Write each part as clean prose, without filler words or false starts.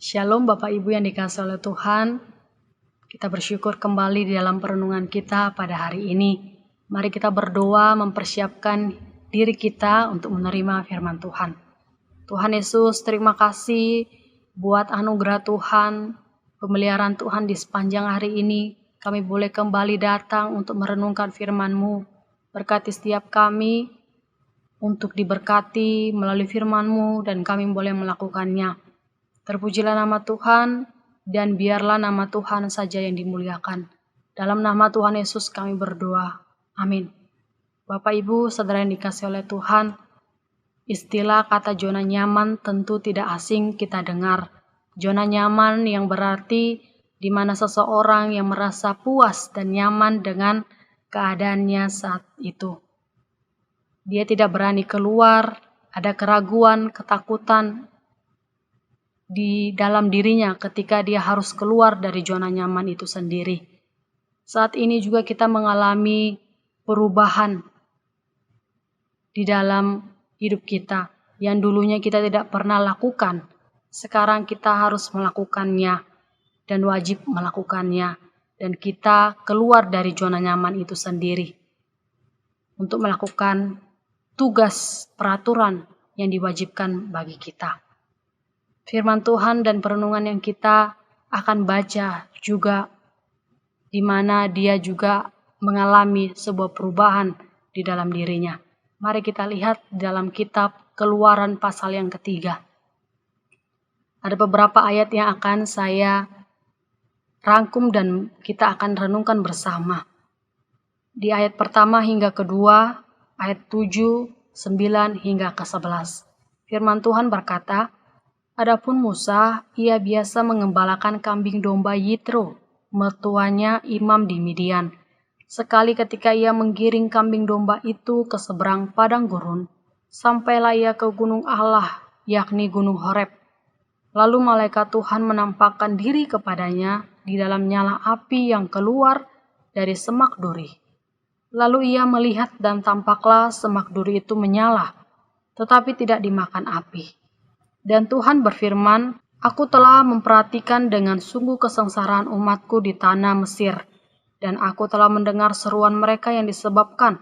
Shalom Bapak Ibu yang dikasihi oleh Tuhan. Kita bersyukur kembali di dalam perenungan kita pada hari ini. Mari kita berdoa mempersiapkan diri kita untuk menerima firman Tuhan. Tuhan Yesus, terima kasih buat anugerah Tuhan, pemeliharaan Tuhan di sepanjang hari ini. Kami boleh kembali datang untuk merenungkan firman-Mu. Berkati setiap kami untuk diberkati melalui firman-Mu dan kami boleh melakukannya. Terpujilah nama Tuhan, dan biarlah nama Tuhan saja yang dimuliakan. Dalam nama Tuhan Yesus kami berdoa. Amin. Bapak Ibu, saudara yang dikasihi oleh Tuhan, istilah kata zona nyaman tentu tidak asing kita dengar. Zona nyaman yang berarti di mana seseorang yang merasa puas dan nyaman dengan keadaannya saat itu. Dia tidak berani keluar, ada keraguan, ketakutan di dalam dirinya ketika dia harus keluar dari zona nyaman itu sendiri. Saat ini juga kita mengalami perubahan di dalam hidup kita yang dulunya kita tidak pernah lakukan. Sekarang kita harus melakukannya dan wajib melakukannya, dan kita keluar dari zona nyaman itu sendiri untuk melakukan tugas peraturan yang diwajibkan bagi kita. Firman Tuhan dan perenungan yang kita akan baca juga di mana dia juga mengalami sebuah perubahan di dalam dirinya. Mari kita lihat dalam kitab Keluaran pasal yang ketiga. Ada beberapa ayat yang akan saya rangkum dan kita akan renungkan bersama. Di ayat pertama hingga kedua, ayat 7, 9 hingga ke-11. Firman Tuhan berkata, "Adapun Musa, ia biasa mengembalakan kambing domba Yitro, mertuanya imam di Midian. Sekali ketika ia menggiring kambing domba itu ke seberang padang gurun, sampailah ia ke gunung Allah, yakni gunung Horeb. Lalu malaikat Tuhan menampakkan diri kepadanya di dalam nyala api yang keluar dari semak duri. Lalu ia melihat dan tampaklah semak duri itu menyala, tetapi tidak dimakan api. Dan Tuhan berfirman, Aku telah memperhatikan dengan sungguh kesengsaraan umatku di tanah Mesir, dan aku telah mendengar seruan mereka yang disebabkan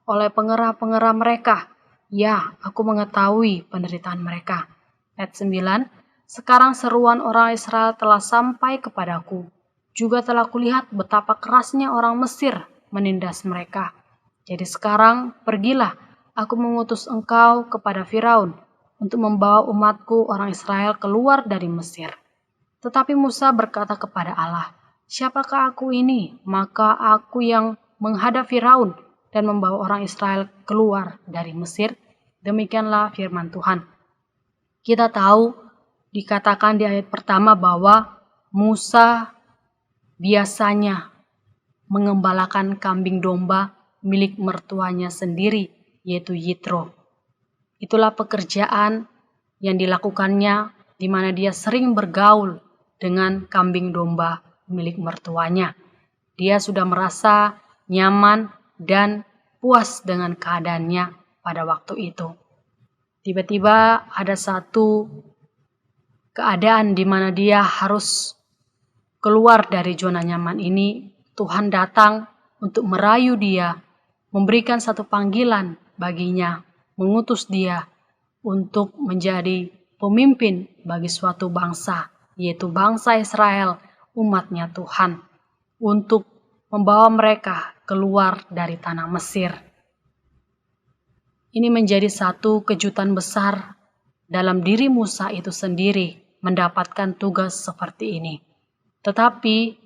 oleh pengerah-pengerah mereka. Ya, aku mengetahui penderitaan mereka." Ayat 9, "Sekarang seruan orang Israel telah sampai kepadaku. Juga telah kulihat betapa kerasnya orang Mesir menindas mereka. Jadi sekarang pergilah, aku mengutus engkau kepada Firaun untuk membawa umatku orang Israel keluar dari Mesir." Tetapi Musa berkata kepada Allah, "Siapakah aku ini? Maka aku yang menghadap Firaun dan membawa orang Israel keluar dari Mesir." Demikianlah firman Tuhan. Kita tahu dikatakan di ayat pertama bahwa Musa biasanya mengembalakan kambing domba milik mertuanya sendiri, yaitu Yitro. Itulah pekerjaan yang dilakukannya di mana dia sering bergaul dengan kambing domba milik mertuanya. Dia sudah merasa nyaman dan puas dengan keadaannya pada waktu itu. Tiba-tiba ada satu keadaan di mana dia harus keluar dari zona nyaman ini. Tuhan datang untuk merayu dia, memberikan satu panggilan baginya, mengutus dia untuk menjadi pemimpin bagi suatu bangsa, yaitu bangsa Israel, umatnya Tuhan, untuk membawa mereka keluar dari tanah Mesir. Ini menjadi satu kejutan besar dalam diri Musa itu sendiri mendapatkan tugas seperti ini. Tetapi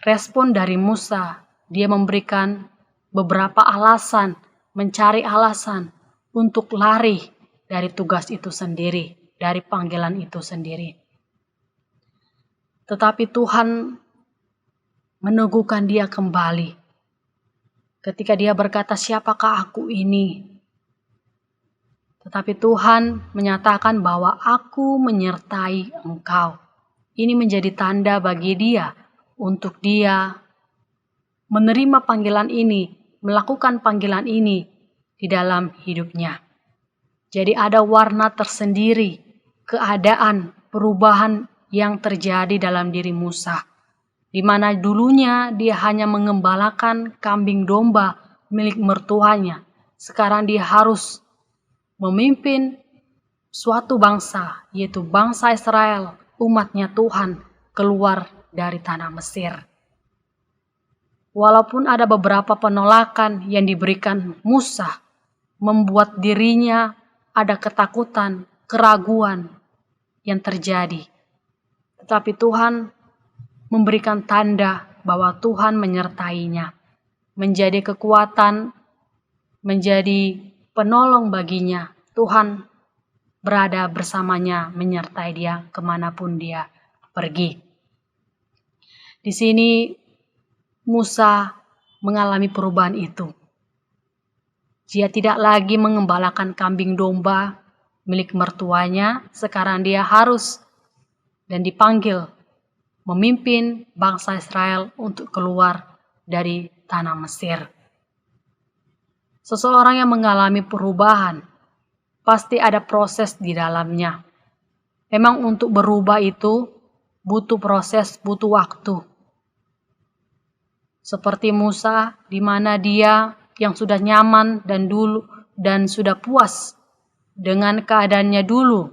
respon dari Musa, dia memberikan beberapa alasan, mencari alasan untuk lari dari tugas itu sendiri, dari panggilan itu sendiri. Tetapi Tuhan meneguhkan dia kembali. Ketika dia berkata, "Siapakah aku ini?" Tetapi Tuhan menyatakan bahwa "Aku menyertai engkau." Ini menjadi tanda bagi dia untuk dia menerima panggilan ini, melakukan panggilan ini di dalam hidupnya. Jadi ada warna tersendiri, keadaan perubahan yang terjadi dalam diri Musa, di mana dulunya dia hanya mengembalakan kambing domba milik mertuanya. Sekarang dia harus memimpin suatu bangsa, yaitu bangsa Israel, umatnya Tuhan, keluar dari tanah Mesir. Walaupun ada beberapa penolakan yang diberikan Musa, membuat dirinya ada ketakutan, keraguan yang terjadi. Tetapi Tuhan memberikan tanda bahwa Tuhan menyertainya, menjadi kekuatan, menjadi penolong baginya. Tuhan berada bersamanya, menyertai dia kemanapun dia pergi. Di sini Musa mengalami perubahan itu. Dia tidak lagi mengembalakan kambing domba milik mertuanya. Sekarang dia harus dan dipanggil memimpin bangsa Israel untuk keluar dari tanah Mesir. Seseorang yang mengalami perubahan pasti ada proses di dalamnya. Memang untuk berubah itu butuh proses, butuh waktu. Seperti Musa, di mana dia yang sudah nyaman dan sudah puas dengan keadaannya dulu,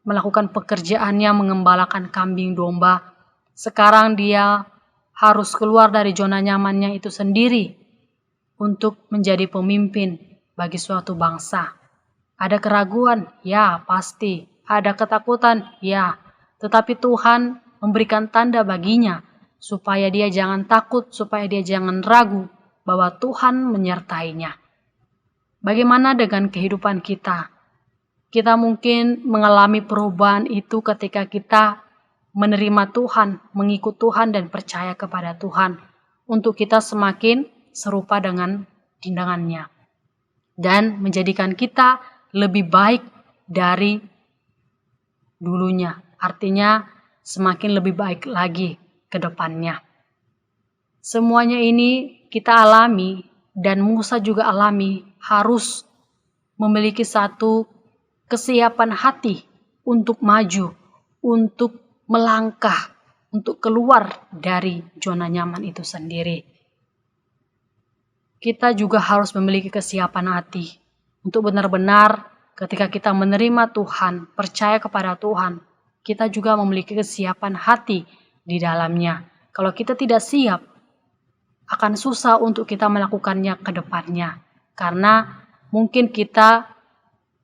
melakukan pekerjaannya mengembalakan kambing domba. Sekarang dia harus keluar dari zona nyamannya itu sendiri untuk menjadi pemimpin bagi suatu bangsa. Ada keraguan? Ya, pasti. Ada ketakutan? Ya. Tetapi Tuhan memberikan tanda baginya supaya dia jangan takut, supaya dia jangan ragu bahwa Tuhan menyertainya. Bagaimana dengan kehidupan kita? Kita mungkin mengalami perubahan itu ketika kita menerima Tuhan, mengikut Tuhan dan percaya kepada Tuhan untuk kita semakin serupa dengan tindakannya dan menjadikan kita lebih baik dari dulunya. Artinya semakin lebih baik lagi ke depannya. Semuanya ini kita alami dan Musa juga alami, harus memiliki satu kesiapan hati untuk maju, untuk melangkah, untuk keluar dari zona nyaman itu sendiri. Kita juga harus memiliki kesiapan hati untuk benar-benar ketika kita menerima Tuhan, percaya kepada Tuhan, kita juga memiliki kesiapan hati di dalamnya. Kalau kita tidak siap, akan susah untuk kita melakukannya ke depannya. Karena mungkin kita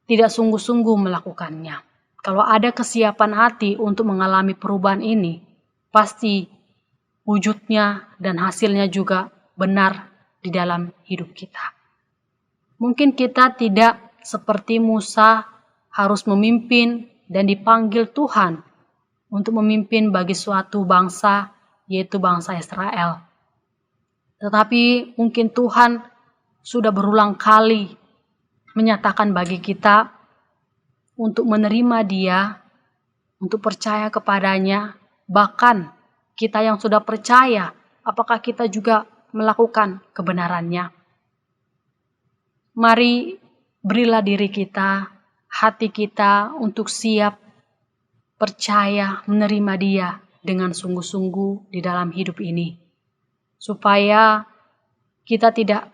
tidak sungguh-sungguh melakukannya. Kalau ada kesiapan hati untuk mengalami perubahan ini, pasti wujudnya dan hasilnya juga benar di dalam hidup kita. Mungkin kita tidak seperti Musa harus memimpin dan dipanggil Tuhan untuk memimpin bagi suatu bangsa, yaitu bangsa Israel. Tetapi mungkin Tuhan sudah berulang kali menyatakan bagi kita untuk menerima Dia, untuk percaya kepadanya. Bahkan kita yang sudah percaya, apakah kita juga melakukan kebenarannya? Mari berilah diri kita, hati kita untuk siap percaya menerima Dia dengan sungguh-sungguh di dalam hidup ini. Supaya kita tidak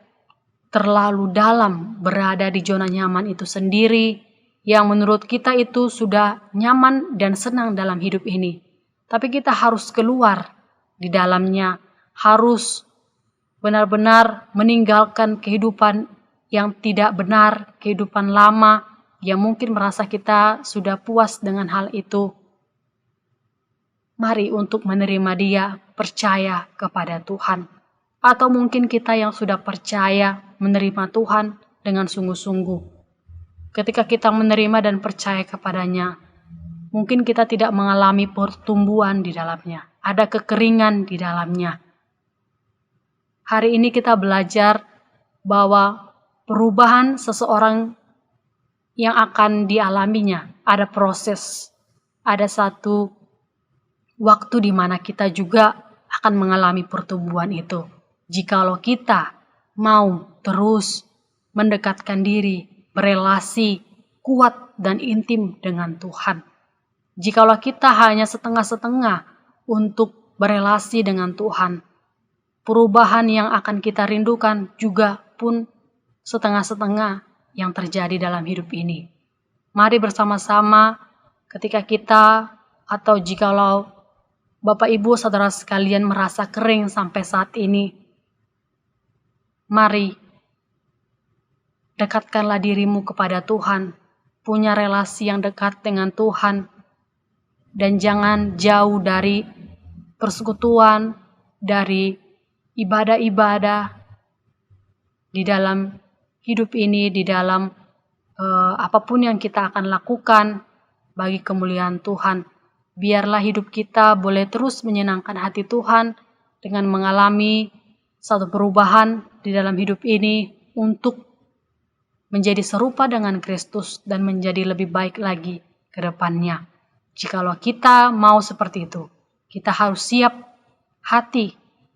terlalu dalam berada di zona nyaman itu sendiri, yang menurut kita itu sudah nyaman dan senang dalam hidup ini. Tapi kita harus keluar di dalamnya, harus benar-benar meninggalkan kehidupan yang tidak benar, kehidupan lama yang mungkin merasa kita sudah puas dengan hal itu. Mari untuk menerima Dia, percaya kepada Tuhan. Atau mungkin kita yang sudah percaya menerima Tuhan dengan sungguh-sungguh. Ketika kita menerima dan percaya kepadanya, mungkin kita tidak mengalami pertumbuhan di dalamnya. Ada kekeringan di dalamnya. Hari ini kita belajar bahwa perubahan seseorang yang akan dialaminya, ada proses, ada satu waktu di mana kita juga akan mengalami pertumbuhan itu. Jikalau kita mau terus mendekatkan diri, berelasi kuat dan intim dengan Tuhan. Jikalau kita hanya setengah-setengah untuk berelasi dengan Tuhan, perubahan yang akan kita rindukan juga pun setengah-setengah yang terjadi dalam hidup ini. Mari bersama-sama ketika kita atau jikalau Bapak Ibu Saudara sekalian merasa kering sampai saat ini, mari dekatkanlah dirimu kepada Tuhan, punya relasi yang dekat dengan Tuhan, dan jangan jauh dari persekutuan, dari ibadah-ibadah di dalam hidup ini, di dalam apapun yang kita akan lakukan bagi kemuliaan Tuhan. Biarlah hidup kita boleh terus menyenangkan hati Tuhan dengan mengalami satu perubahan di dalam hidup ini untuk menjadi serupa dengan Kristus dan menjadi lebih baik lagi ke depannya. Jikalau kita mau seperti itu, kita harus siap hati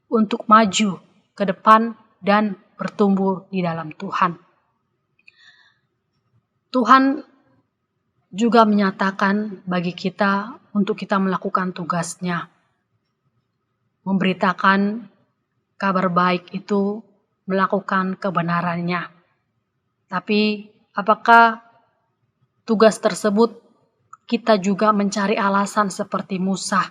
untuk maju ke depan dan bertumbuh di dalam Tuhan. Tuhan juga menyatakan bagi kita untuk kita melakukan tugasnya. Memberitakan kabar baik itu, melakukan kebenarannya. Tapi apakah tugas tersebut kita juga mencari alasan seperti Musa?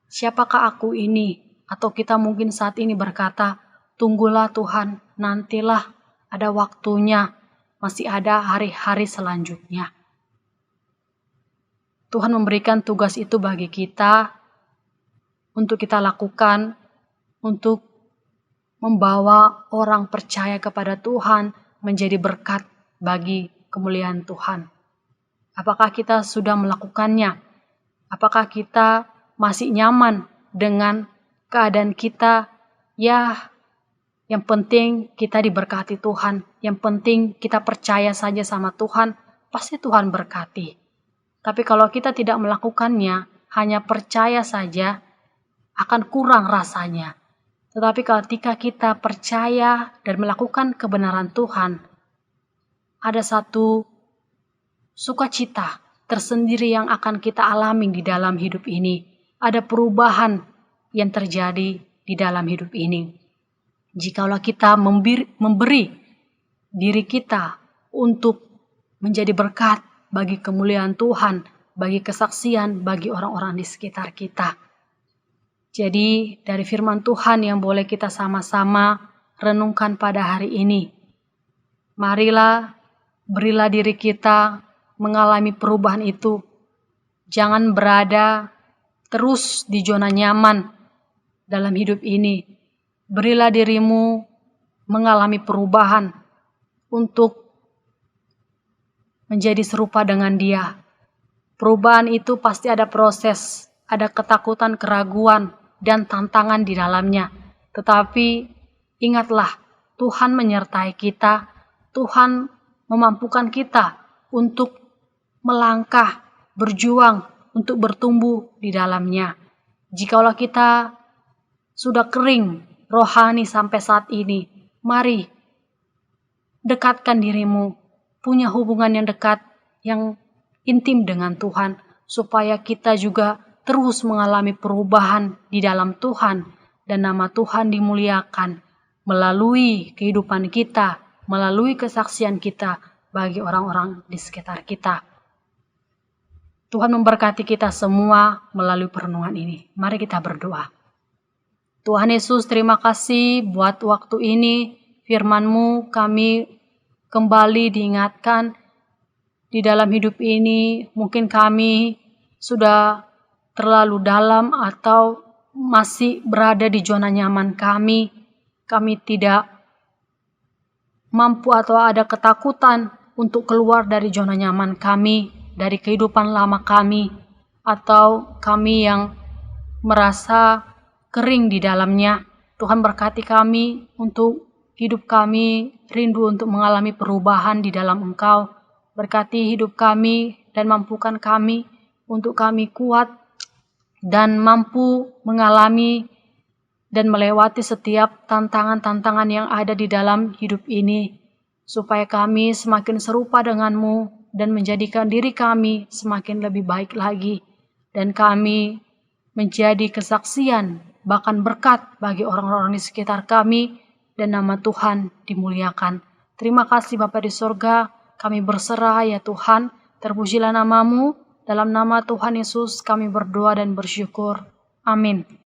Siapakah aku ini? Atau kita mungkin saat ini berkata, tunggulah Tuhan, nantilah ada waktunya, masih ada hari-hari selanjutnya. Tuhan memberikan tugas itu bagi kita untuk kita lakukan, untuk membawa orang percaya kepada Tuhan menjadi berkat bagi kemuliaan Tuhan. Apakah kita sudah melakukannya? Apakah kita masih nyaman dengan keadaan kita? Ya, yang penting kita diberkati Tuhan. Yang penting kita percaya saja sama Tuhan, pasti Tuhan berkati. Tapi kalau kita tidak melakukannya, hanya percaya saja, akan kurang rasanya. Tetapi ketika kita percaya dan melakukan kebenaran Tuhan, ada satu sukacita tersendiri yang akan kita alami di dalam hidup ini. Ada perubahan yang terjadi di dalam hidup ini. Jikalau kita memberi diri kita untuk menjadi berkat bagi kemuliaan Tuhan, bagi kesaksian, bagi orang-orang di sekitar kita. Jadi dari firman Tuhan yang boleh kita sama-sama renungkan pada hari ini. Marilah, berilah diri kita mengalami perubahan itu. Jangan berada terus di zona nyaman dalam hidup ini. Berilah dirimu mengalami perubahan untuk menjadi serupa dengan Dia. Perubahan itu pasti ada proses, ada ketakutan, keraguan, dan tantangan di dalamnya. Tetapi ingatlah, Tuhan menyertai kita, Tuhan memampukan kita untuk melangkah, berjuang, untuk bertumbuh di dalamnya. Jikalau kita sudah kering rohani sampai saat ini, mari dekatkan dirimu, punya hubungan yang dekat, yang intim dengan Tuhan, supaya kita juga terus mengalami perubahan di dalam Tuhan, dan nama Tuhan dimuliakan melalui kehidupan kita, melalui kesaksian kita bagi orang-orang di sekitar kita. Tuhan memberkati kita semua melalui perenungan ini. Mari kita berdoa. Tuhan Yesus, terima kasih buat waktu ini, firman-Mu kami kembali diingatkan di dalam hidup ini. Mungkin kami sudah terlalu dalam atau masih berada di zona nyaman kami. Kami tidak mampu atau ada ketakutan untuk keluar dari zona nyaman kami, dari kehidupan lama kami, atau kami yang merasa kering di dalamnya. Tuhan berkati kami untuk hidup kami rindu untuk mengalami perubahan di dalam Engkau. Berkati hidup kami dan mampukan kami untuk kami kuat dan mampu mengalami dan melewati setiap tantangan-tantangan yang ada di dalam hidup ini, supaya kami semakin serupa dengan-Mu dan menjadikan diri kami semakin lebih baik lagi. Dan kami menjadi kesaksian, bahkan berkat bagi orang-orang di sekitar kami, dan nama Tuhan dimuliakan. Terima kasih Bapa di sorga, kami berserah ya Tuhan, terpujilah namamu, dalam nama Tuhan Yesus kami berdoa dan bersyukur. Amin.